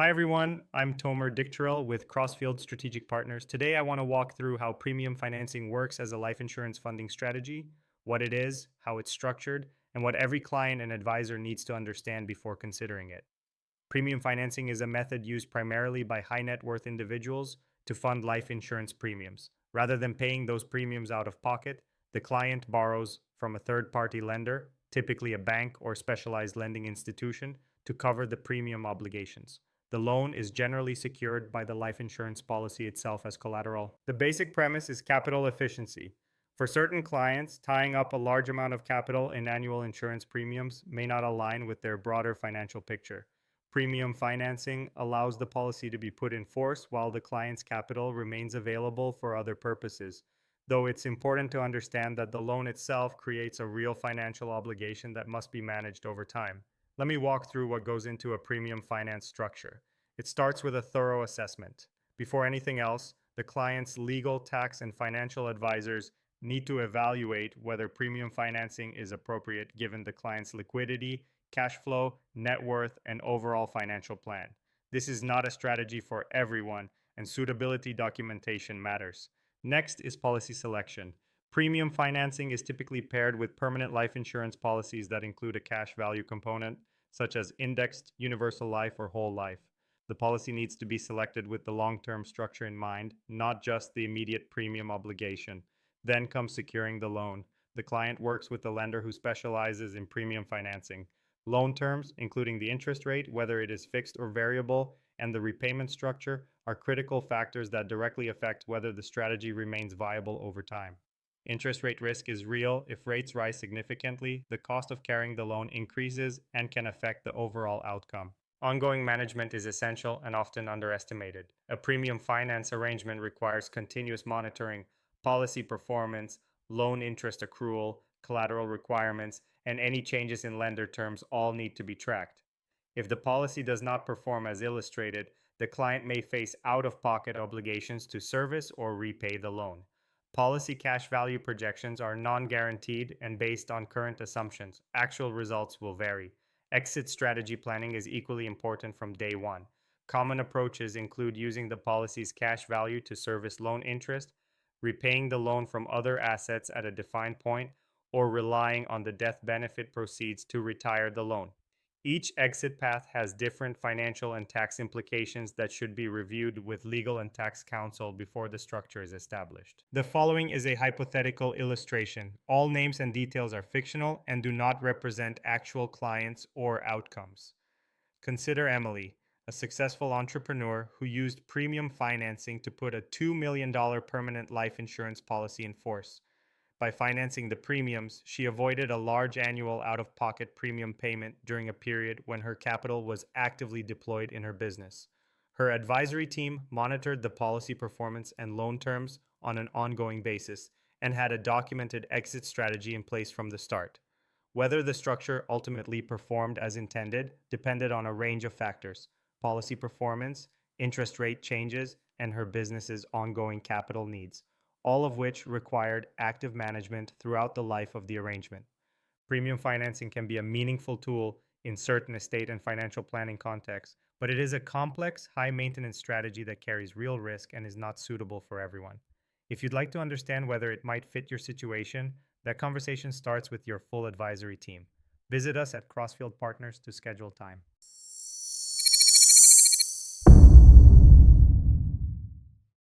Hi everyone, I'm Tomer Dictorel with Crossfield Strategic Partners. Today I want to walk through how premium financing works as a life insurance funding strategy, what it is, how it's structured, and what every client and advisor needs to understand before considering it. Premium financing is a method used primarily by high net worth individuals to fund life insurance premiums. Rather than paying those premiums out of pocket, the client borrows from a third party lender, typically a bank or specialized lending institution, to cover the premium obligations. The loan is generally secured by the life insurance policy itself as collateral. The basic premise is capital efficiency. For certain clients, tying up a large amount of capital in annual insurance premiums may not align with their broader financial picture. Premium financing allows the policy to be put in force while the client's capital remains available for other purposes, though it's important to understand that the loan itself creates a real financial obligation that must be managed over time. Let me walk through what goes into a premium finance structure. It starts with a thorough assessment. Before anything else, the client's legal, tax, and financial advisors need to evaluate whether premium financing is appropriate given the client's liquidity, cash flow, net worth, and overall financial plan. This is not a strategy for everyone, and suitability documentation matters. Next is policy selection. Premium financing is typically paired with permanent life insurance policies that include a cash value component, such as indexed, universal life, or whole life. The policy needs to be selected with the long-term structure in mind, not just the immediate premium obligation. Then comes securing the loan. The client works with the lender who specializes in premium financing. Loan terms, including the interest rate, whether it is fixed or variable, and the repayment structure, are critical factors that directly affect whether the strategy remains viable over time. Interest rate risk is real. If rates rise significantly, the cost of carrying the loan increases and can affect the overall outcome. Ongoing management is essential and often underestimated. A premium finance arrangement requires continuous monitoring, policy performance, loan interest accrual, collateral requirements, and any changes in lender terms all need to be tracked. If the policy does not perform as illustrated, the client may face out-of-pocket obligations to service or repay the loan. Policy cash value projections are non-guaranteed and based on current assumptions. Actual results will vary. Exit strategy planning is equally important from day one. Common approaches include using the policy's cash value to service loan interest, repaying the loan from other assets at a defined point, or relying on the death benefit proceeds to retire the loan. Each exit path has different financial and tax implications that should be reviewed with legal and tax counsel before the structure is established. The following is a hypothetical illustration. All names and details are fictional and do not represent actual clients or outcomes. Consider Emily, a successful entrepreneur who used premium financing to put a $2 million permanent life insurance policy in force. By financing the premiums, she avoided a large annual out-of-pocket premium payment during a period when her capital was actively deployed in her business. Her advisory team monitored the policy performance and loan terms on an ongoing basis and had a documented exit strategy in place from the start. Whether the structure ultimately performed as intended depended on a range of factors: policy performance, interest rate changes, and her business's ongoing capital needs, all of which required active management throughout the life of the arrangement. Premium financing can be a meaningful tool in certain estate and financial planning contexts, but it is a complex, high maintenance strategy that carries real risk and is not suitable for everyone. If you'd like to understand whether it might fit your situation, that conversation starts with your full advisory team. Visit us at Crossfield Partners to schedule time.